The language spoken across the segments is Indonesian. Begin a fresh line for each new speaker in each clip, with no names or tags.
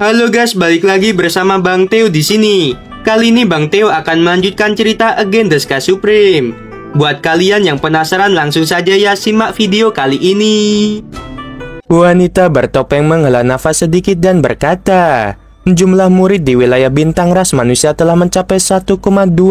Halo guys, balik lagi bersama Bang Theo di sini. Kali ini Bang Theo akan melanjutkan cerita Again the Sky Supreme. Buat kalian yang penasaran, langsung saja ya simak video kali ini.
Wanita bertopeng menghela nafas sedikit dan berkata, jumlah murid di wilayah bintang ras manusia telah mencapai 1,2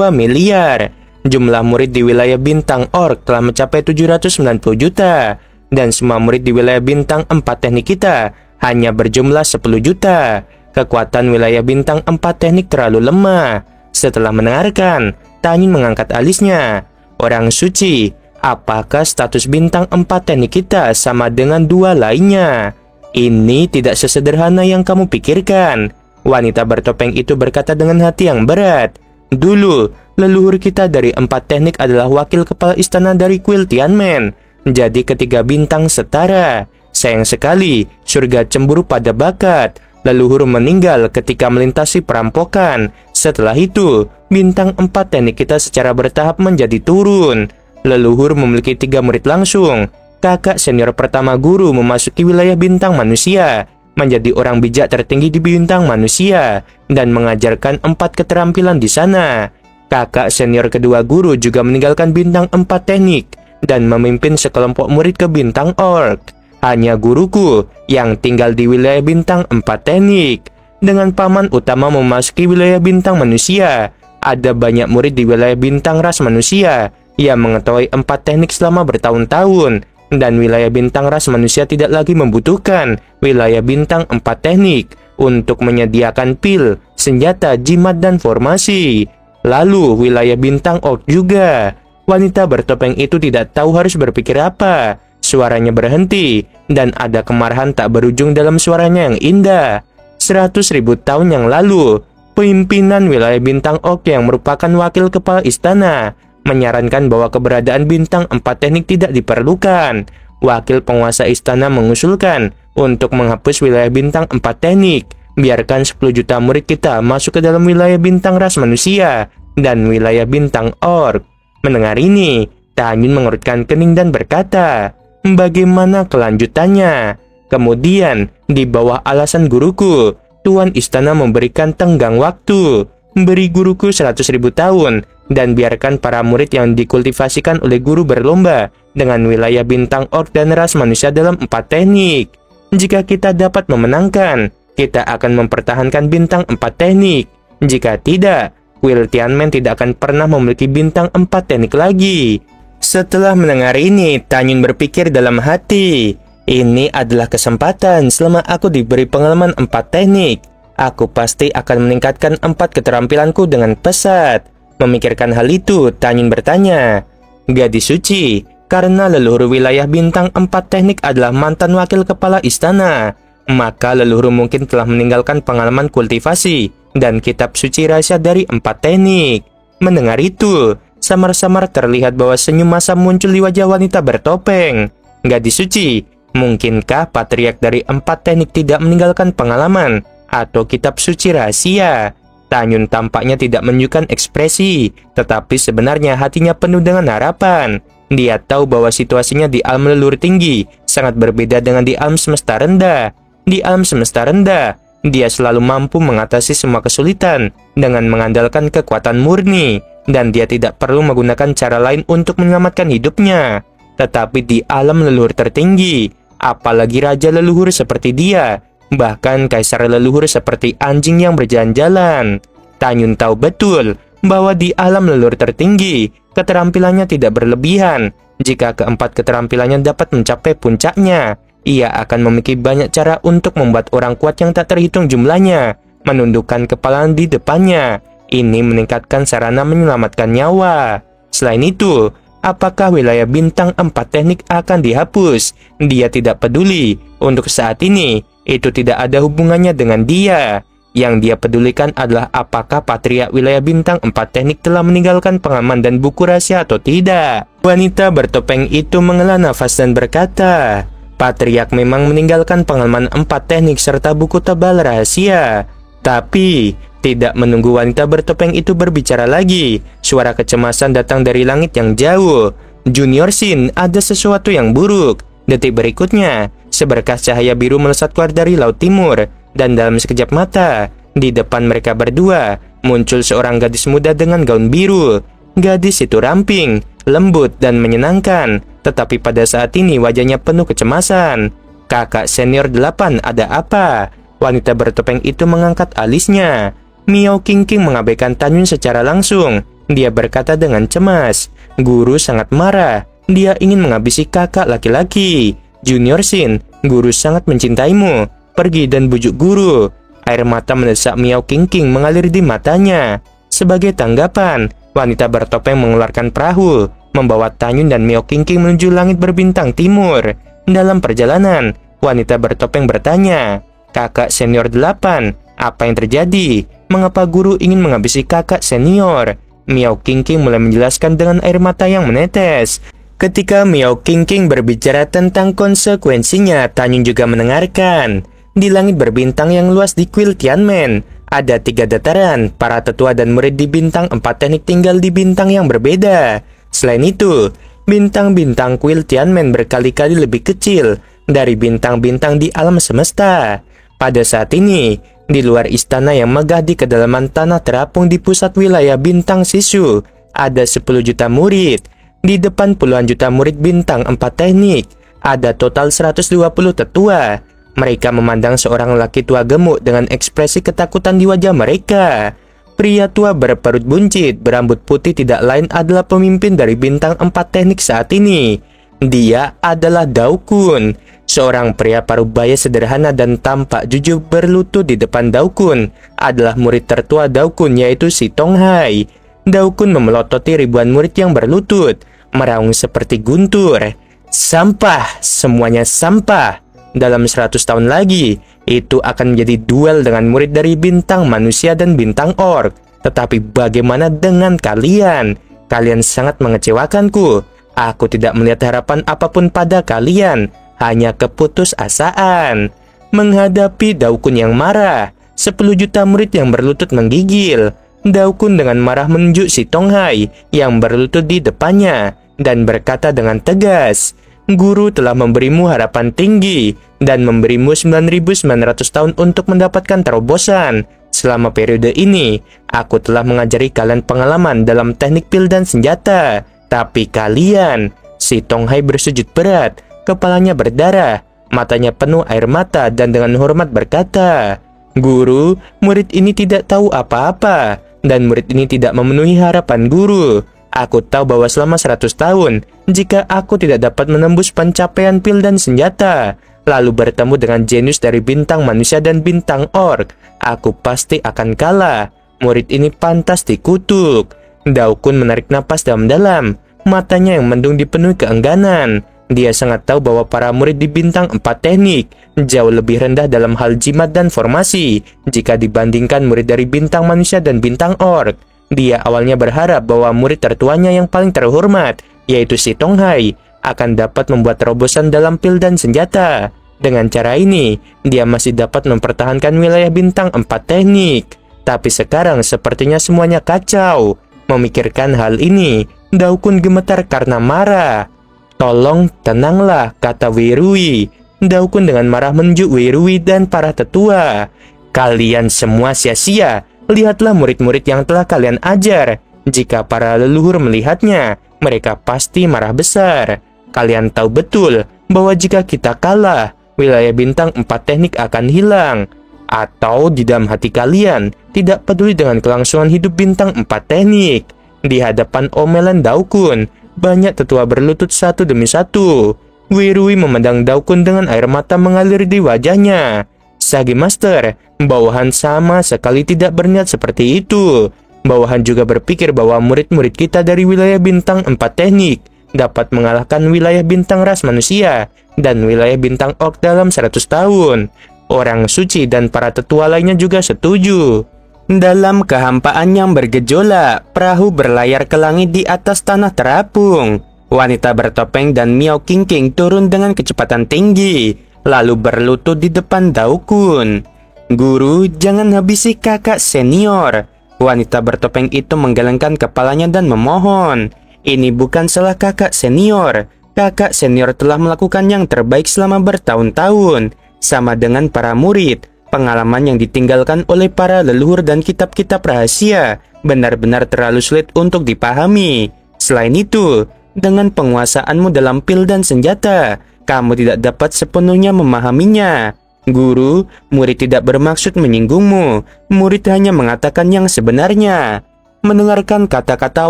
miliar. Jumlah murid di wilayah bintang orc telah mencapai 790 juta. Dan semua murid di wilayah bintang 4 teknik kita hanya berjumlah 10 juta. Kekuatan wilayah bintang 4 teknik terlalu lemah. Setelah mendengarkan, Tanyin mengangkat alisnya. Orang suci, apakah status bintang 4 teknik kita sama dengan 2 lainnya? Ini tidak sesederhana yang kamu pikirkan. Wanita bertopeng itu berkata dengan hati yang berat. Dulu, leluhur kita dari 4 teknik adalah wakil kepala istana dari Kuil Tianmen. Jadi ketiga bintang setara. Sayang sekali, surga cemburu pada bakat. Leluhur meninggal ketika melintasi perampokan. Setelah itu, bintang 4 teknik kita secara bertahap menjadi turun. Leluhur memiliki 3 murid langsung. Kakak senior pertama guru memasuki wilayah bintang manusia, menjadi orang bijak tertinggi di bintang manusia, dan mengajarkan 4 keterampilan di sana. Kakak senior kedua guru juga meninggalkan bintang 4 teknik, dan memimpin sekelompok murid ke bintang orc. Hanya guruku yang tinggal di wilayah bintang 4 teknik. Dengan paman utama memasuki wilayah bintang manusia, ada banyak murid di wilayah bintang ras manusia yang mengetahui 4 teknik selama bertahun-tahun. Dan wilayah bintang ras manusia tidak lagi membutuhkan wilayah bintang 4 teknik untuk menyediakan pil, senjata, jimat, dan formasi. Lalu wilayah bintang orc juga. Wanita bertopeng itu tidak tahu harus berpikir apa. Suaranya berhenti, dan ada kemarahan tak berujung dalam suaranya yang indah. 100.000 tahun yang lalu, pimpinan wilayah bintang orc yang merupakan wakil kepala istana menyarankan bahwa keberadaan bintang 4 teknik tidak diperlukan. Wakil penguasa istana mengusulkan untuk menghapus wilayah bintang 4 teknik. Biarkan 10 juta murid kita masuk ke dalam wilayah bintang ras manusia dan wilayah bintang orc. Mendengar ini, Tanyin mengerutkan kening dan berkata, bagaimana kelanjutannya? Kemudian, di bawah alasan guruku, Tuan Istana memberikan tenggang waktu. Beri guruku 100.000 tahun, dan biarkan para murid yang dikultivasikan oleh guru berlomba dengan wilayah bintang orc dan ras manusia dalam 4 teknik. Jika kita dapat memenangkan, kita akan mempertahankan bintang 4 teknik. Jika tidak, Kuil Tianmen tidak akan pernah memiliki bintang 4 teknik lagi. Setelah mendengar ini, Tanyin berpikir dalam hati, ini adalah kesempatan selama aku diberi pengalaman 4 teknik. Aku pasti akan meningkatkan 4 keterampilanku dengan pesat. Memikirkan hal itu, Tanyin bertanya, gadis suci, karena leluhur wilayah bintang 4 teknik adalah mantan wakil kepala istana, maka leluhur mungkin telah meninggalkan pengalaman kultivasi dan kitab suci rahasia dari 4 teknik. Mendengar itu, samar-samar terlihat bahwa senyum masam muncul di wajah wanita bertopeng. Gadis suci, mungkinkah patriark dari 4 teknik tidak meninggalkan pengalaman atau kitab suci rahasia? Tanyin tampaknya tidak menunjukkan ekspresi, tetapi sebenarnya hatinya penuh dengan harapan. Dia tahu bahwa situasinya di alam leluhur tinggi sangat berbeda dengan di alam semesta rendah. Di alam semesta rendah, dia selalu mampu mengatasi semua kesulitan dengan mengandalkan kekuatan murni, dan dia tidak perlu menggunakan cara lain untuk menyelamatkan hidupnya. Tetapi di alam leluhur tertinggi, apalagi raja leluhur seperti dia, bahkan kaisar leluhur seperti anjing yang berjalan-jalan, Tanyin tahu betul bahwa di alam leluhur tertinggi, keterampilannya tidak berlebihan. Jika keempat keterampilannya dapat mencapai puncaknya, ia akan memiliki banyak cara untuk membuat orang kuat yang tak terhitung jumlahnya menundukkan kepala di depannya. Ini meningkatkan sarana menyelamatkan nyawa. Selain itu, apakah wilayah bintang 4 teknik akan dihapus? Dia tidak peduli. Untuk saat ini, itu tidak ada hubungannya dengan dia. Yang dia pedulikan adalah apakah patriark wilayah bintang 4 teknik telah meninggalkan pengalaman dan buku rahasia atau tidak. Wanita bertopeng itu menghela nafas dan berkata, patriark memang meninggalkan pengalaman 4 teknik serta buku tebal rahasia. Tapi, tidak menunggu wanita bertopeng itu berbicara lagi, suara kecemasan datang dari langit yang jauh. Junior Sin, ada sesuatu yang buruk. Detik berikutnya, seberkas cahaya biru melesat keluar dari laut timur dan dalam sekejap mata, di depan mereka berdua, muncul seorang gadis muda dengan gaun biru. Gadis itu ramping, lembut, dan menyenangkan, tetapi pada saat ini wajahnya penuh kecemasan. "Kakak senior 8, ada apa?" Wanita bertopeng itu mengangkat alisnya. Miao Qingqing mengabaikan Tanyun secara langsung. Dia berkata dengan cemas, "Guru sangat marah. Dia ingin menghabisi kakak laki-laki. Junior Xin, guru sangat mencintaimu. Pergi dan bujuk guru." Air mata mendesak Miao Qingqing mengalir di matanya. Sebagai tanggapan, wanita bertopeng mengeluarkan perahu, membawa Tanyun dan Miao Qingqing menuju langit berbintang timur. Dalam perjalanan, wanita bertopeng bertanya, "Kakak senior 8, apa yang terjadi? Mengapa guru ingin menghabisi kakak senior?" Miao Qingqing mulai menjelaskan dengan air mata yang menetes. Ketika Miao Qingqing berbicara tentang konsekuensinya, Tanyun juga mendengarkan. Di langit berbintang yang luas di kuil Tianmen, ada 3 dataran. Para tetua dan murid di bintang 4 teknik tinggal di bintang yang berbeda. Selain itu, bintang-bintang kuil Tianmen berkali-kali lebih kecil dari bintang-bintang di alam semesta. Pada saat ini, di luar istana yang megah di kedalaman tanah terapung di pusat wilayah bintang Sisu, ada 10 juta murid. Di depan puluhan juta murid bintang 4 teknik, ada total 120 tetua. Mereka memandang seorang laki tua gemuk dengan ekspresi ketakutan di wajah mereka. Pria tua berperut buncit, berambut putih tidak lain adalah pemimpin dari bintang 4 teknik saat ini. Dia adalah Dao Kun, seorang pria parubaya sederhana dan tampak jujur berlutut di depan Dao Kun. Adalah murid tertua Dao Kun, yaitu si Tonghai. Dao Kun memelototi ribuan murid yang berlutut, meraung seperti guntur. "Sampah, semuanya sampah. Dalam 100 tahun lagi, itu akan menjadi duel dengan murid dari bintang manusia dan bintang orc. Tetapi bagaimana dengan kalian? Kalian sangat mengecewakanku. Aku tidak melihat harapan apapun pada kalian, hanya keputusasaan." Menghadapi Dao Kun yang marah, 10 juta murid yang berlutut menggigil. Dao Kun dengan marah menunjuk si Tonghai yang berlutut di depannya dan berkata dengan tegas, "Guru telah memberimu harapan tinggi dan memberimu 9.900 tahun untuk mendapatkan terobosan. Selama periode ini, aku telah mengajari kalian pengalaman dalam teknik pil dan senjata. Tapi kalian..." Si Tonghai bersujud berat, kepalanya berdarah, matanya penuh air mata dan dengan hormat berkata, "Guru, murid ini tidak tahu apa-apa, dan murid ini tidak memenuhi harapan guru. Aku tahu bahwa selama 100 tahun, jika aku tidak dapat menembus pencapaian pil dan senjata, lalu bertemu dengan jenius dari bintang manusia dan bintang orc, aku pasti akan kalah. Murid ini pantas dikutuk." Dao Kun menarik napas dalam-dalam, matanya yang mendung dipenuhi keengganan. Dia sangat tahu bahwa para murid di bintang 4 teknik jauh lebih rendah dalam hal jimat dan formasi jika dibandingkan murid dari bintang manusia dan bintang orc. Dia awalnya berharap bahwa murid tertuanya yang paling terhormat, yaitu si Tonghai, akan dapat membuat terobosan dalam pil dan senjata. Dengan cara ini, dia masih dapat mempertahankan wilayah bintang 4 teknik. Tapi sekarang sepertinya semuanya kacau. Memikirkan hal ini, Dao Kun gemetar karena marah. "Tolong tenanglah," kata Wei Rui. Dao Kun dengan marah menunjuk Wei Rui dan para tetua. "Kalian semua sia-sia. Lihatlah murid-murid yang telah kalian ajar. Jika para leluhur melihatnya, mereka pasti marah besar. Kalian tahu betul bahwa jika kita kalah, wilayah bintang 4 teknik akan hilang. Atau di dalam hati kalian tidak peduli dengan kelangsungan hidup bintang 4 teknik." Di hadapan omelan Dao Kun, banyak tetua berlutut satu demi satu. Wei Rui memandang Dao Kun dengan air mata mengalir di wajahnya. "Sage Master, bawahan sama sekali tidak berniat seperti itu. Bawahan juga berpikir bahwa murid-murid kita dari wilayah bintang 4 teknik dapat mengalahkan wilayah bintang ras manusia dan wilayah bintang orc dalam 100 tahun. Orang suci dan para tetua lainnya juga setuju." Dalam kehampaan yang bergejolak, perahu berlayar ke langit di atas tanah terapung. Wanita bertopeng dan Miao Qingqing turun dengan kecepatan tinggi, lalu berlutut di depan Dao Kun. "Guru, jangan habisi kakak senior." Wanita bertopeng itu menggelengkan kepalanya dan memohon. "Ini bukan salah kakak senior. Kakak senior telah melakukan yang terbaik selama bertahun-tahun. Sama dengan para murid, Pengalaman yang ditinggalkan oleh para leluhur dan kitab-kitab rahasia benar-benar terlalu sulit untuk dipahami. Selain itu, dengan penguasaanmu dalam pil dan senjata, kamu tidak dapat sepenuhnya memahaminya. Guru, murid tidak bermaksud menyinggungmu. Murid hanya mengatakan yang sebenarnya. Mendengarkan kata-kata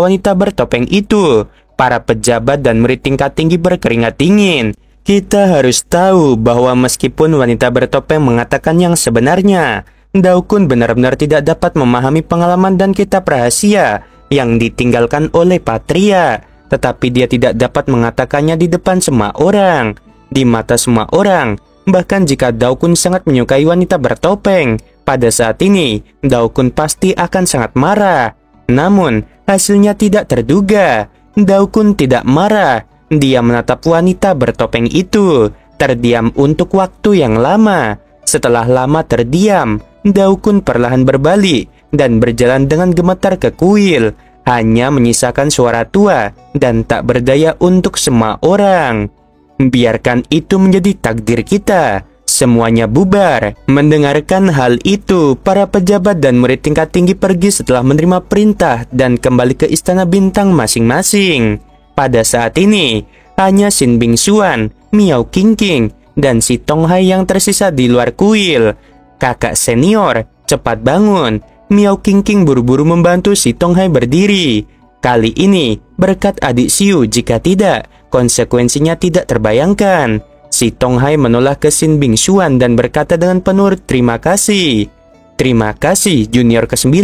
wanita bertopeng itu, para pejabat dan murid tingkat tinggi berkeringat dingin. Kita harus tahu bahwa meskipun wanita bertopeng mengatakan yang sebenarnya, Daokun benar-benar tidak dapat memahami pengalaman dan kitab rahasia yang ditinggalkan oleh Patria. Tetapi dia tidak dapat mengatakannya di depan semua orang, di mata semua orang. Bahkan jika Daokun sangat menyukai wanita bertopeng, pada saat ini Daokun pasti akan sangat marah. Namun, hasilnya tidak terduga. Daokun tidak marah. Dia menatap wanita bertopeng itu, terdiam untuk waktu yang lama. Setelah lama terdiam, Daokun perlahan berbalik dan berjalan dengan gemetar ke kuil, hanya menyisakan suara tua dan tak berdaya untuk semua orang. Biarkan itu menjadi takdir kita. Semuanya bubar. Mendengarkan hal itu, para pejabat dan murid tingkat tinggi pergi setelah menerima perintah dan kembali ke istana bintang masing-masing. Pada saat ini, hanya Sin Bingxuan, Miao Qingqing, dan si Tonghai yang tersisa di luar kuil. Kakak senior, cepat bangun. Miao Qingqing buru-buru membantu si Tonghai berdiri. Kali ini, berkat adik Xiu, jika tidak, konsekuensinya tidak terbayangkan. Si Tonghai menoleh ke Sin Bingxuan dan berkata dengan penuh terima kasih. Terima kasih, junior ke-9.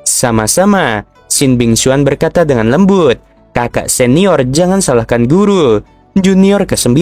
Sama-sama, Sin Bingxuan berkata dengan lembut. Kakak senior, jangan salahkan guru. Junior ke-9,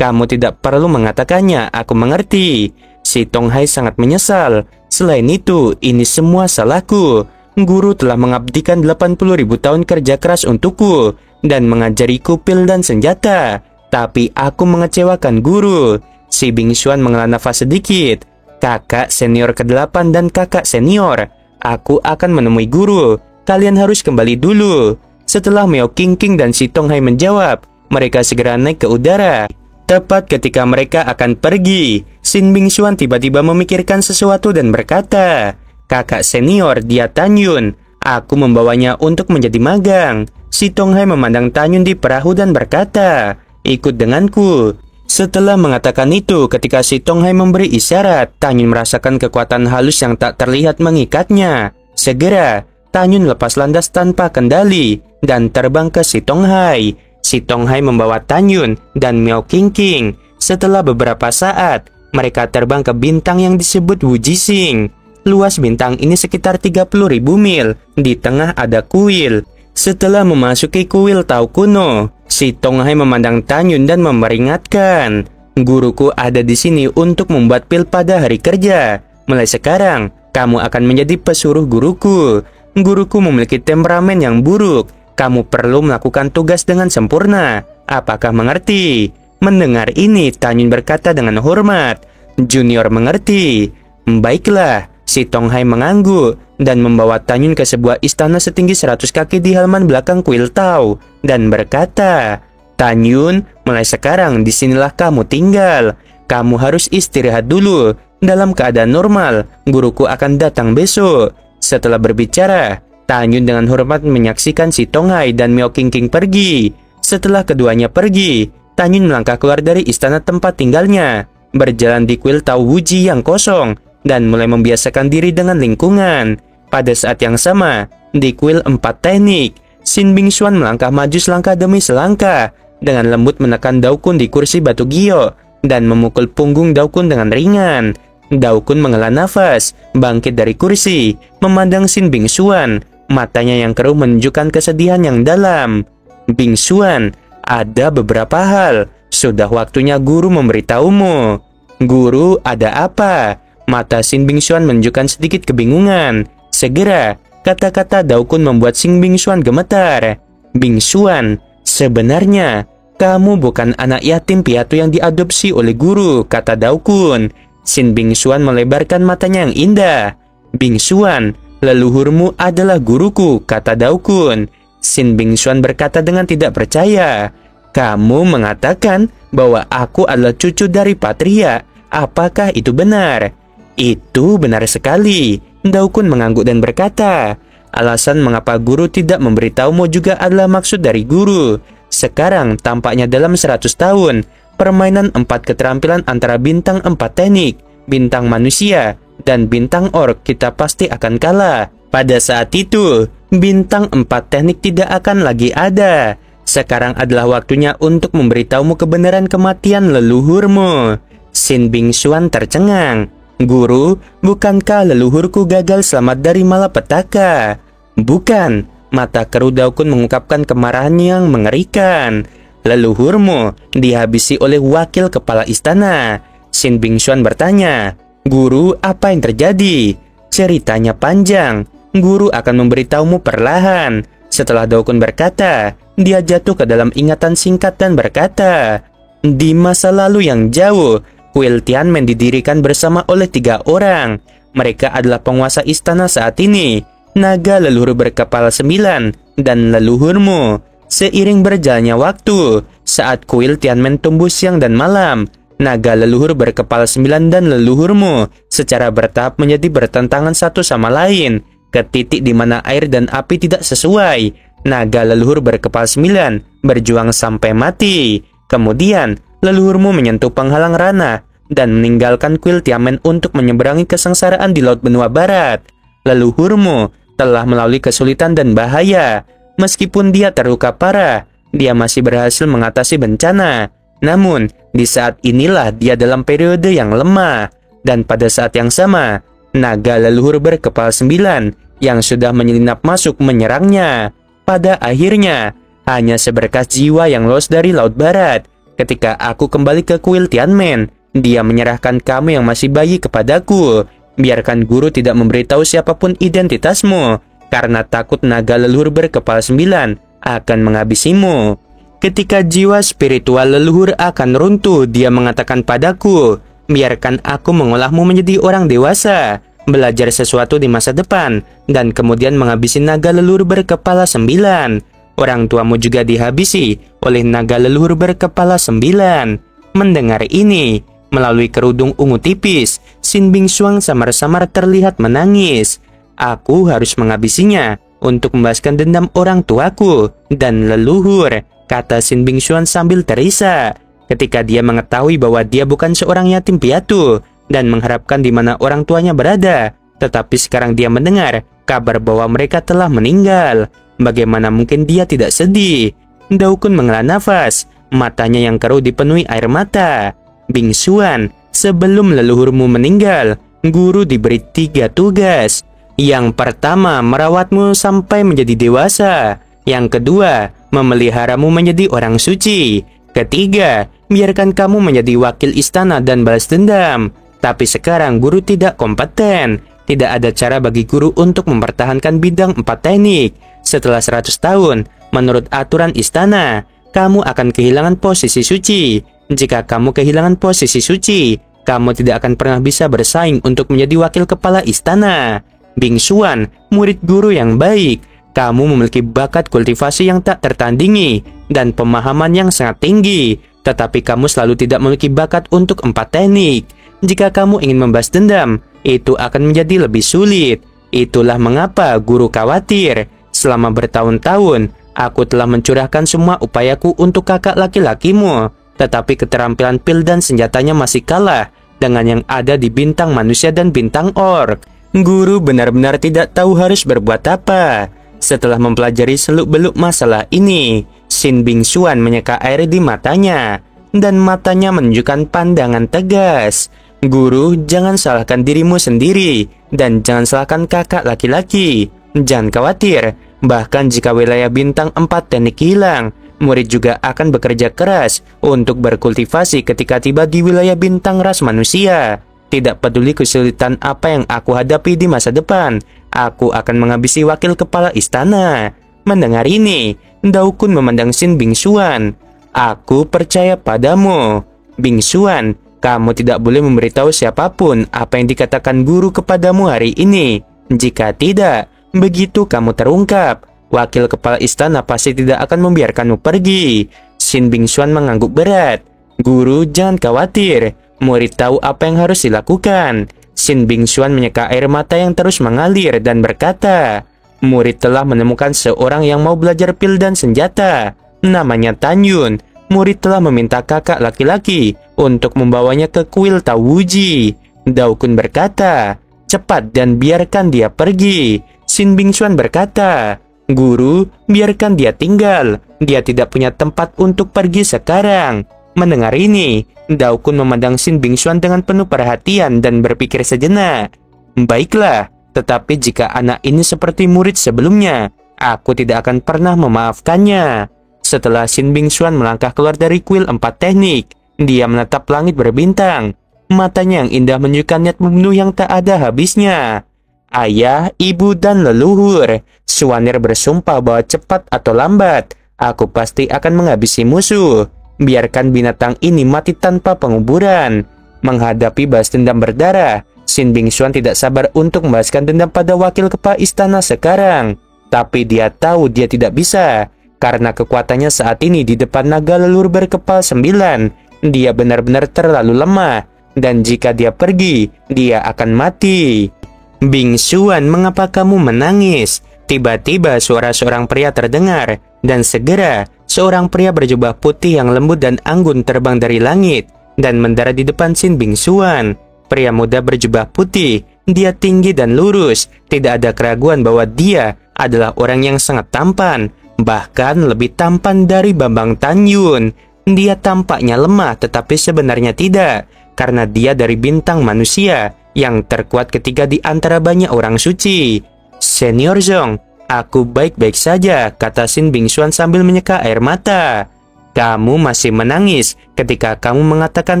kamu tidak perlu mengatakannya, aku mengerti. Si Tonghai sangat menyesal. Selain itu, ini semua salahku. Guru telah mengabdikan 80.000 tahun kerja keras untukku dan mengajariku pil dan senjata. Tapi aku mengecewakan guru. Si Bingxuan menghela nafas sedikit. Kakak senior ke-8 dan kakak senior, aku akan menemui guru. Kalian harus kembali dulu. Setelah Miao Qingqing dan si Tonghai menjawab, mereka segera naik ke udara. Tepat ketika mereka akan pergi, Sin Bingxuan tiba-tiba memikirkan sesuatu dan berkata, kakak senior, dia Tanyun. Aku membawanya untuk menjadi magang. Si Tonghai memandang Tanyun di perahu dan berkata, ikut denganku. Setelah mengatakan itu, ketika si Tonghai memberi isyarat, Tanyun merasakan kekuatan halus yang tak terlihat mengikatnya. Segera, Tanyun lepas landas tanpa kendali dan terbang ke si Tonghai. Si Tonghai membawa Tanyun dan Miao Qingqing. Setelah beberapa saat, mereka terbang ke bintang yang disebut Wujixing. Luas bintang ini sekitar 30.000 mil. Di tengah ada kuil. Setelah memasuki kuil Tao kuno, si Tonghai memandang Tanyun dan memperingatkan, guruku ada di sini untuk membuat pil pada hari kerja. Mulai sekarang, kamu akan menjadi pesuruh guruku. Guruku memiliki temperamen yang buruk. Kamu perlu melakukan tugas dengan sempurna. Apakah mengerti? Mendengar ini, Tanyun berkata dengan hormat. Junior mengerti. Baiklah, si Tonghai mengangguk dan membawa Tanyun ke sebuah istana setinggi 100 kaki di halaman belakang kuil Tao dan berkata, Tanyun, mulai sekarang disinilah kamu tinggal. Kamu harus istirahat dulu. Dalam keadaan normal, guruku akan datang besok. Setelah berbicara, Tanyun dengan hormat menyaksikan si Tonghai dan Miao Qingqing pergi. Setelah keduanya pergi, Tanyun melangkah keluar dari istana tempat tinggalnya, berjalan di kuil Tao Wuji yang kosong, dan mulai membiasakan diri dengan lingkungan. Pada saat yang sama, di kuil 4 teknik, Sin Bingxuan melangkah maju selangkah demi selangkah, dengan lembut menekan Daokun di kursi batu giok, dan memukul punggung Daokun dengan ringan. Daokun menghela nafas, bangkit dari kursi, memandang Sin Bingxuan. Matanya yang keruh menunjukkan kesedihan yang dalam. Bingxuan, ada beberapa hal. Sudah waktunya guru memberitahumu. Guru, ada apa? Mata Sin Bingxuan menunjukkan sedikit kebingungan. Segera, kata-kata Daokun membuat Sin Bingxuan gemetar. Bingxuan, sebenarnya kamu bukan anak yatim piatu yang diadopsi oleh guru, kata Daokun. Sin Bingxuan melebarkan matanya yang indah. Bingxuan, leluhurmu adalah guruku, kata Daokun. Sin Bingxuan berkata dengan tidak percaya. Kamu mengatakan bahwa aku adalah cucu dari Patria. Apakah itu benar? Itu benar sekali. Dao Kun mengangguk dan berkata, alasan mengapa guru tidak memberitahumu juga adalah maksud dari guru. Sekarang tampaknya dalam 100 tahun, permainan 4 keterampilan antara bintang 4 teknik, bintang manusia, dan bintang orc kita pasti akan kalah. Pada saat itu, bintang 4 teknik tidak akan lagi ada. Sekarang adalah waktunya untuk memberitahumu kebenaran kematian leluhurmu. Sin Bingxuan tercengang. Guru, bukankah leluhurku gagal selamat dari malapetaka? Bukan. Mata keruh Dao Kun mengungkapkan kemarahan yang mengerikan. Leluhurmu dihabisi oleh wakil kepala istana. Sin Bingxuan bertanya, Guru, apa yang terjadi? Ceritanya panjang. Guru akan memberitahumu perlahan. Setelah Dao Kun berkata, dia jatuh ke dalam ingatan singkat dan berkata, di masa lalu yang jauh, kuil Tianmen didirikan bersama oleh 3 orang. Mereka adalah penguasa istana saat ini, naga leluhur berkepala 9, dan leluhurmu. Seiring berjalannya waktu, saat kuil Tianmen tumbuh siang dan malam, naga leluhur berkepala 9 dan leluhurmu secara bertahap menjadi bertentangan satu sama lain, ke titik di mana air dan api tidak sesuai. Naga leluhur berkepala 9 berjuang sampai mati. Kemudian, leluhurmu menyentuh penghalang ranah dan meninggalkan kuil Tianmen untuk menyeberangi kesengsaraan di Laut Benua Barat. Leluhurmu telah melalui kesulitan dan bahaya. Meskipun dia terluka parah, dia masih berhasil mengatasi bencana. Namun, di saat inilah dia dalam periode yang lemah. Dan pada saat yang sama, naga leluhur berkepala 9 yang sudah menyelinap masuk menyerangnya. Pada akhirnya, hanya seberkas jiwa yang lolos dari Laut Barat. Ketika aku kembali ke kuil Tianmen, dia menyerahkan kamu yang masih bayi kepadaku. Biarkan guru tidak memberitahu siapapun identitasmu, karena takut naga leluhur berkepala 9 akan menghabisimu. Ketika jiwa spiritual leluhur akan runtuh, dia mengatakan padaku, biarkan aku mengolahmu menjadi orang dewasa, belajar sesuatu di masa depan, dan kemudian menghabisi naga leluhur berkepala 9. Orang tuamu juga dihabisi oleh naga leluhur berkepala 9. Mendengar ini, melalui kerudung ungu tipis, Sin Bingxuan samar-samar terlihat menangis. Aku harus menghabisinya untuk membahaskan dendam orang tuaku dan leluhur, kata Sin Bingxuan sambil terisak. Ketika dia mengetahui bahwa dia bukan seorang yatim piatu dan mengharapkan di mana orang tuanya berada, tetapi sekarang dia mendengar kabar bahwa mereka telah meninggal. Bagaimana mungkin dia tidak sedih? Dao Kun menghela nafas, matanya yang keruh dipenuhi air mata. Bingxuan, sebelum leluhurmu meninggal, guru diberi 3 tugas. Yang pertama, merawatmu sampai menjadi dewasa. Yang kedua, memeliharamu menjadi orang suci. Ketiga, biarkan kamu menjadi wakil istana dan balas dendam. Tapi sekarang guru tidak kompeten. Tidak ada cara bagi guru untuk mempertahankan bidang 4 teknik. Setelah 100 tahun, menurut aturan istana, kamu akan kehilangan posisi suci. Jika kamu kehilangan posisi suci, kamu tidak akan pernah bisa bersaing untuk menjadi wakil kepala istana. Bingxuan, murid guru yang baik, kamu memiliki bakat kultivasi yang tak tertandingi dan pemahaman yang sangat tinggi, tetapi kamu selalu tidak memiliki bakat untuk 4 teknik. Jika kamu ingin membalas dendam, itu akan menjadi lebih sulit. Itulah mengapa guru khawatir. Selama bertahun-tahun, aku telah mencurahkan semua upayaku untuk kakak laki-lakimu, tetapi keterampilan pil dan senjatanya masih kalah dengan yang ada di bintang manusia dan bintang orc. Guru benar-benar tidak tahu harus berbuat apa. Setelah mempelajari seluk-beluk masalah ini, Sin Bingxuan menyeka air di matanya, dan matanya menunjukkan pandangan tegas. Guru, jangan salahkan dirimu sendiri, dan jangan salahkan kakak laki-laki. Jangan khawatir, bahkan jika wilayah bintang 4 teknik hilang, murid juga akan bekerja keras untuk berkultivasi ketika tiba di wilayah bintang ras manusia. Tidak peduli kesulitan apa yang aku hadapi di masa depan, aku akan menghabisi wakil kepala istana. Mendengar ini, Dao Kun memandang Sin Bingxuan. Aku percaya padamu. Bingxuan, kamu tidak boleh memberitahu siapapun apa yang dikatakan guru kepadamu hari ini. Jika tidak, begitu kamu terungkap, wakil kepala istana pasti tidak akan membiarkanmu pergi. Sin Bingxuan mengangguk berat. Guru, jangan khawatir. Murid tahu apa yang harus dilakukan. Sin Bingxuan menyeka air mata yang terus mengalir dan berkata, murid telah menemukan seorang yang mau belajar pil dan senjata. Namanya Tan Yun. Murid telah meminta kakak laki-laki untuk membawanya ke kuil Tawuji. Dao Kun berkata, cepat dan biarkan dia pergi. Sin Bingxuan berkata, guru, biarkan dia tinggal. Dia tidak punya tempat untuk pergi sekarang. Mendengar ini, Dao Kun memandang Sin Bingxuan dengan penuh perhatian dan berpikir sejenak. Baiklah, tetapi jika anak ini seperti murid sebelumnya, aku tidak akan pernah memaafkannya. Setelah Sin Bingxuan melangkah keluar dari kuil 4 teknik, dia menatap langit berbintang. Matanya yang indah menunjukkan niat membunuh yang tak ada habisnya. Ayah, ibu, dan leluhur, Suanir bersumpah bahwa cepat atau lambat, aku pasti akan menghabisi musuh. Biarkan binatang ini mati tanpa penguburan. Menghadapi balas dendam berdarah, Sin Bingxuan tidak sabar untuk membalaskan dendam pada wakil kepala istana sekarang. Tapi dia tahu dia tidak bisa, karena kekuatannya saat ini di depan naga leluhur berkepala 9. Dia benar-benar terlalu lemah, dan jika dia pergi, dia akan mati. Bingxuan, mengapa kamu menangis? Tiba-tiba suara seorang pria terdengar, dan segera seorang pria berjubah putih yang lembut dan anggun terbang dari langit dan mendarat di depan Sin Bingxuan. Pria muda berjubah putih, dia tinggi dan lurus, tidak ada keraguan bahwa dia adalah orang yang sangat tampan, bahkan lebih tampan dari Bambang Tan Yun. Dia tampaknya lemah tetapi sebenarnya tidak, karena dia dari bintang manusia yang terkuat ketiga di antara banyak orang suci. Senior Zhong, aku baik-baik saja, kata Sin Bingxuan sambil menyeka air mata. Kamu masih menangis ketika kamu mengatakan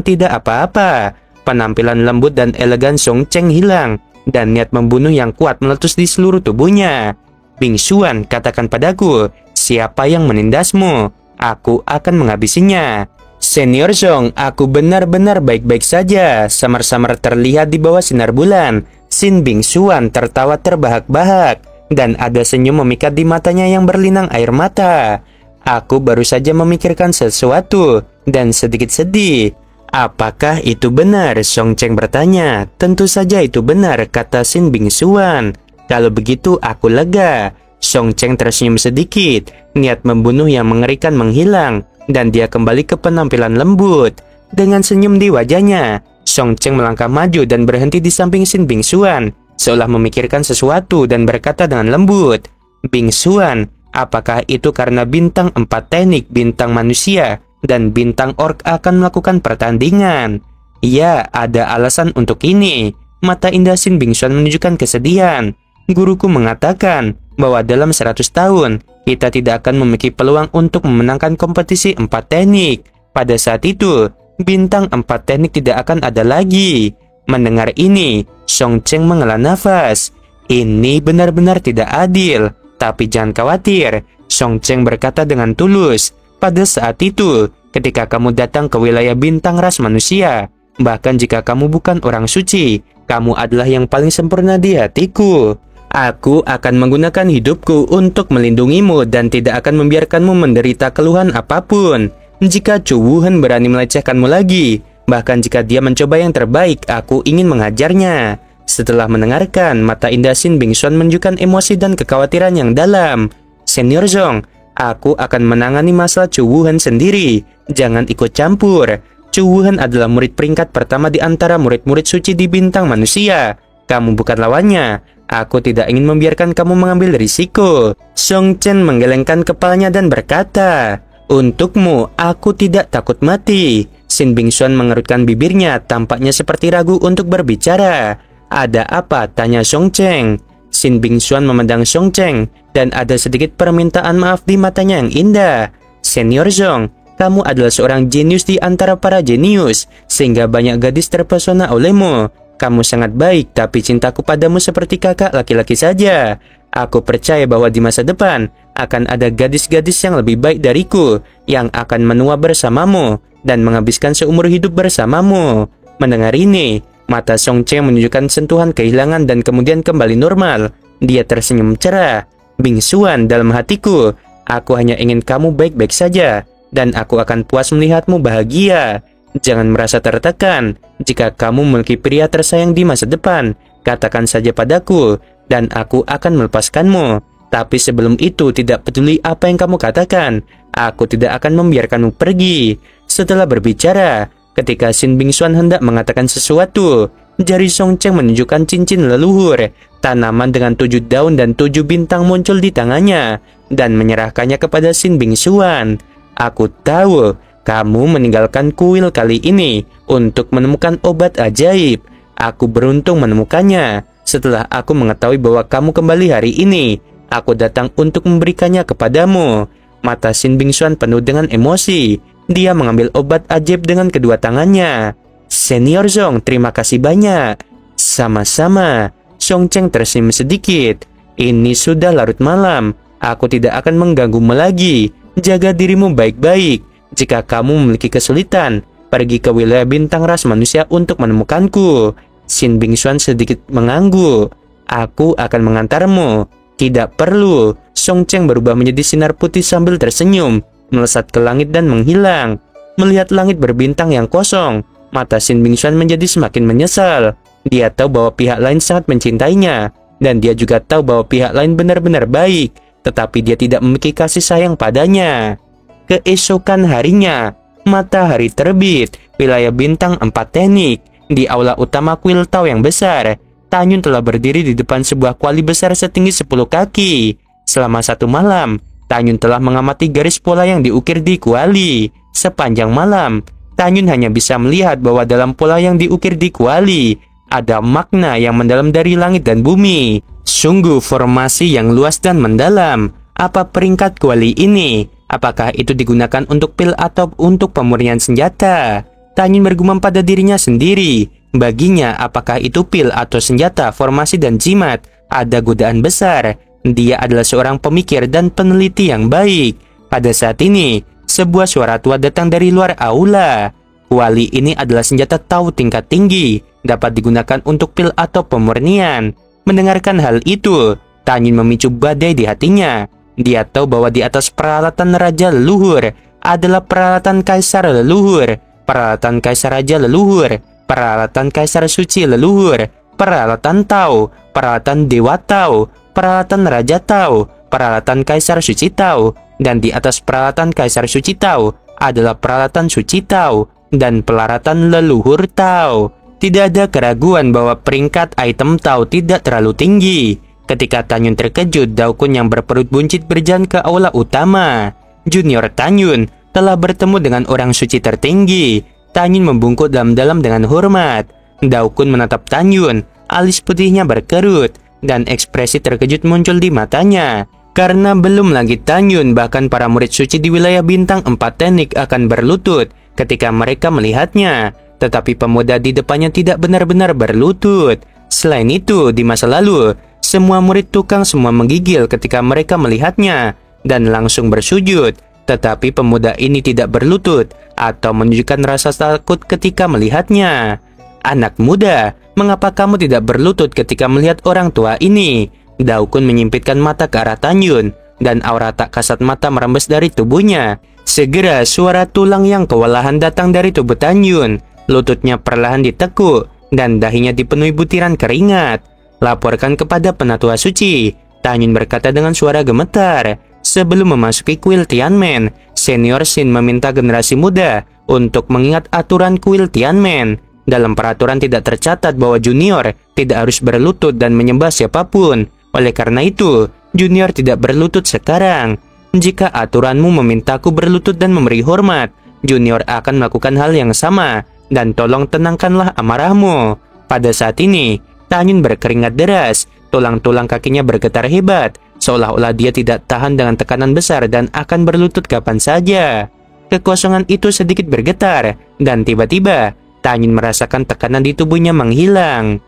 tidak apa-apa. Penampilan lembut dan elegan Song Cheng hilang, dan niat membunuh yang kuat meletus di seluruh tubuhnya. Bingxuan, katakan padaku, siapa yang menindasmu? Aku akan menghabisinya. Senior Zhong, aku benar-benar baik-baik saja, samar-samar terlihat di bawah sinar bulan. Sin Bingxuan tertawa terbahak-bahak, dan ada senyum memikat di matanya yang berlinang air mata. Aku baru saja memikirkan sesuatu, dan sedikit sedih. Apakah itu benar? Song Cheng bertanya. Tentu saja itu benar, kata Sin Bingxuan. Kalau begitu aku lega. Song Cheng tersenyum sedikit, niat membunuh yang mengerikan menghilang, dan dia kembali ke penampilan lembut. Dengan senyum di wajahnya, Song Cheng melangkah maju dan berhenti di samping Sin Bingxuan, seolah memikirkan sesuatu dan berkata dengan lembut, Bingxuan, apakah itu karena bintang 4 teknik bintang manusia dan bintang orc akan melakukan pertandingan? Ya, ada alasan untuk ini. Mata indah Sin Bingxuan menunjukkan kesedihan. Guruku mengatakan bahwa dalam 100 tahun, kita tidak akan memiliki peluang untuk memenangkan kompetisi 4 teknik. Pada saat itu, bintang 4 teknik tidak akan ada lagi. Mendengar ini, Song Cheng menghela nafas. Ini benar-benar tidak adil. Tapi jangan khawatir, Song Cheng berkata dengan tulus. Pada saat itu, ketika kamu datang ke wilayah bintang ras manusia, bahkan jika kamu bukan orang suci, kamu adalah yang paling sempurna di hatiku. Aku akan menggunakan hidupku untuk melindungimu dan tidak akan membiarkanmu menderita keluhan apapun. Jika Chu Wuhen berani melecehkanmu lagi, bahkan jika dia mencoba yang terbaik, aku ingin menghajarnya. Setelah mendengarkan, mata indah Sin Bingxuan menunjukkan emosi dan kekhawatiran yang dalam. Senior Zhong, aku akan menangani masalah Chu Wuhen sendiri. Jangan ikut campur. Chu Wuhen adalah murid peringkat pertama di antara murid-murid suci di bintang manusia. Kamu bukan lawannya. Aku tidak ingin membiarkan kamu mengambil risiko. Song Chen menggelengkan kepalanya dan berkata, untukmu, aku tidak takut mati. Sin Bingxuan mengerutkan bibirnya, tampaknya seperti ragu untuk berbicara. Ada apa? Tanya Song Cheng. Sin Bingxuan memandang Song Cheng, dan ada sedikit permintaan maaf di matanya yang indah. Senior Zhong, kamu adalah seorang jenius di antara para jenius, sehingga banyak gadis terpesona olehmu. Kamu sangat baik, tapi cintaku padamu seperti kakak laki-laki saja. Aku percaya bahwa di masa depan akan ada gadis-gadis yang lebih baik dariku yang akan menua bersamamu dan menghabiskan seumur hidup bersamamu. Mendengar ini, mata Song Cheng menunjukkan sentuhan kehilangan dan kemudian kembali normal. Dia tersenyum cerah. Bingxuan, dalam hatiku, aku hanya ingin kamu baik-baik saja dan aku akan puas melihatmu bahagia. Jangan merasa tertekan. Jika kamu memiliki pria tersayang di masa depan, katakan saja padaku, dan aku akan melepaskanmu. Tapi sebelum itu, tidak peduli apa yang kamu katakan, aku tidak akan membiarkanmu pergi. Setelah berbicara, ketika Sin Bingxuan hendak mengatakan sesuatu, jari Song Cheng menunjukkan cincin leluhur. Tanaman dengan 7 daun dan 7 bintang muncul di tangannya, dan menyerahkannya kepada Sin Bingxuan. Aku tahu kamu meninggalkan kuil kali ini untuk menemukan obat ajaib. Aku beruntung menemukannya. Setelah aku mengetahui bahwa kamu kembali hari ini, aku datang untuk memberikannya kepadamu. Mata Sin Bingxuan penuh dengan emosi. Dia mengambil obat ajaib dengan kedua tangannya. Senior Song, terima kasih banyak. Sama-sama. Song Cheng tersenyum sedikit. Ini sudah larut malam. Aku tidak akan mengganggumu lagi. Jaga dirimu baik-baik. Jika kamu memiliki kesulitan, pergi ke wilayah bintang ras manusia untuk menemukanku. Sin Bingxuan sedikit mengangguk. Aku akan mengantarmu. Tidak perlu. Song Cheng berubah menjadi sinar putih sambil tersenyum, melesat ke langit dan menghilang. Melihat langit berbintang yang kosong, mata Sin Bingxuan menjadi semakin menyesal. Dia tahu bahwa pihak lain sangat mencintainya, dan dia juga tahu bahwa pihak lain benar-benar baik, tetapi dia tidak memiliki kasih sayang padanya. Keesokan harinya, matahari terbit, wilayah bintang 4 teknik. Di aula utama kuil Tao yang besar, Tanyun telah berdiri di depan sebuah kuali besar setinggi 10 kaki. Selama 1 malam, Tanyun telah mengamati garis pola yang diukir di kuali. Sepanjang malam, Tanyun hanya bisa melihat bahwa dalam pola yang diukir di kuali, ada makna yang mendalam dari langit dan bumi. Sungguh formasi yang luas dan mendalam. Apa peringkat kuali ini? Apakah itu digunakan untuk pil atau untuk pemurnian senjata? Tanyun bergumam pada dirinya sendiri. Baginya, apakah itu pil atau senjata, formasi dan jimat, ada godaan besar. Dia adalah seorang pemikir dan peneliti yang baik. Pada saat ini, sebuah suara tua datang dari luar aula. Kuali ini adalah senjata Tao tingkat tinggi, dapat digunakan untuk pil atau pemurnian. Mendengarkan hal itu, Tanyun memicu badai di hatinya. Dia tahu bahwa di atas peralatan Raja Leluhur adalah peralatan Kaisar Leluhur, peralatan Kaisar Raja Leluhur, peralatan Kaisar Suci Leluhur, peralatan Tao, peralatan Dewa Tao, peralatan Raja Tao, peralatan Kaisar Suci Tao, dan di atas peralatan Kaisar Suci Tao adalah peralatan Suci Tao dan peralatan Leluhur Tao. Tidak ada keraguan bahwa peringkat item Tao tidak terlalu tinggi. Ketika Tanyun terkejut, Daokun yang berperut buncit berjalan ke aula utama. Junior Tanyun telah bertemu dengan orang suci tertinggi. Tanyun membungkuk dalam-dalam dengan hormat. Daokun menatap Tanyun, alis putihnya berkerut, dan ekspresi terkejut muncul di matanya. Karena belum lagi Tanyun, bahkan para murid suci di wilayah bintang 4 teknik akan berlutut ketika mereka melihatnya. Tetapi pemuda di depannya tidak benar-benar berlutut. Selain itu, di masa lalu, semua murid tukang semua menggigil ketika mereka melihatnya dan langsung bersujud. Tetapi pemuda ini tidak berlutut atau menunjukkan rasa takut ketika melihatnya. Anak muda, mengapa kamu tidak berlutut ketika melihat orang tua ini? Daokun menyimpitkan mata ke arah Tanyun, dan aura tak kasat mata merembes dari tubuhnya. Segera suara tulang yang kewalahan datang dari tubuh Tanyun. Lututnya perlahan ditekuk, dan dahinya dipenuhi butiran keringat. Laporkan kepada Penatua Suci, Tanyun berkata dengan suara gemetar. Sebelum memasuki kuil Tianmen, Senior Sin meminta generasi muda untuk mengingat aturan kuil Tianmen. Dalam peraturan tidak tercatat bahwa junior tidak harus berlutut dan menyembah siapapun. Oleh karena itu, junior tidak berlutut sekarang. Jika aturanmu memintaku berlutut dan memberi hormat, junior akan melakukan hal yang sama. Dan tolong tenangkanlah amarahmu. Pada saat ini, Tanyun berkeringat deras, tulang-tulang kakinya bergetar hebat, seolah-olah dia tidak tahan dengan tekanan besar dan akan berlutut kapan saja. Kekosongan itu sedikit bergetar, dan tiba-tiba, Tanyun merasakan tekanan di tubuhnya menghilang.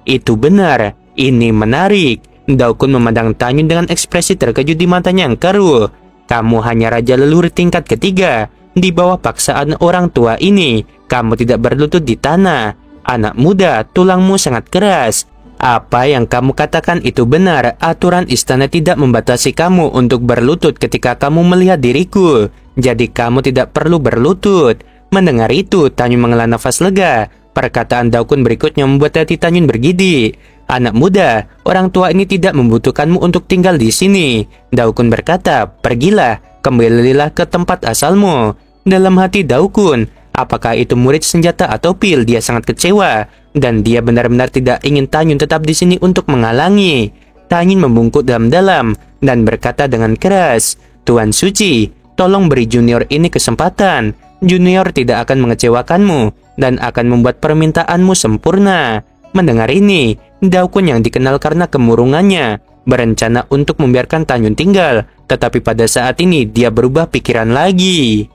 Itu benar, ini menarik. Daokun memandang Tanyun dengan ekspresi terkejut di matanya yang keruh. Kamu hanya Raja Leluhur tingkat ketiga. Di bawah paksaan orang tua ini, kamu tidak berlutut di tanah. Anak muda, tulangmu sangat keras. Apa yang kamu katakan itu benar. Aturan istana tidak membatasi kamu untuk berlutut ketika kamu melihat diriku. Jadi kamu tidak perlu berlutut. Mendengar itu, Tanyun menghela nafas lega. Perkataan Daukun berikutnya membuat hati Tanyun bergidik. Anak muda, orang tua ini tidak membutuhkanmu untuk tinggal di sini. Daukun berkata, pergilah, kembalilah ke tempat asalmu. Dalam hati Daukun, apakah itu murid senjata atau pil? Dia sangat kecewa, dan dia benar-benar tidak ingin Tanyun tetap di sini untuk menghalangi. Tanyun membungkuk dalam-dalam dan berkata dengan keras, Tuan Suci, tolong beri junior ini kesempatan. Junior tidak akan mengecewakanmu dan akan membuat permintaanmu sempurna. Mendengar ini, Daukun yang dikenal karena kemurungannya berencana untuk membiarkan Tanyun tinggal, tetapi pada saat ini dia berubah pikiran lagi.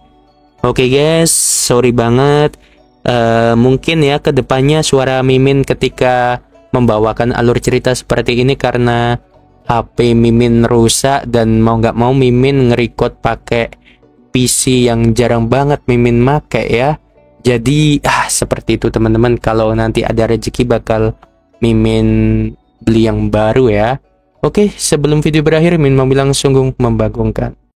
Oke guys, sorry banget. Mungkin ya kedepannya suara Mimin ketika membawakan alur cerita seperti ini karena HP Mimin rusak dan mau nggak mau Mimin nge-record pakai PC yang jarang banget Mimin make ya. Jadi seperti itu teman-teman. Kalau nanti ada rezeki bakal Mimin beli yang baru ya. Oke, sebelum video berakhir Mimin mau bilang sungguh membagongkan.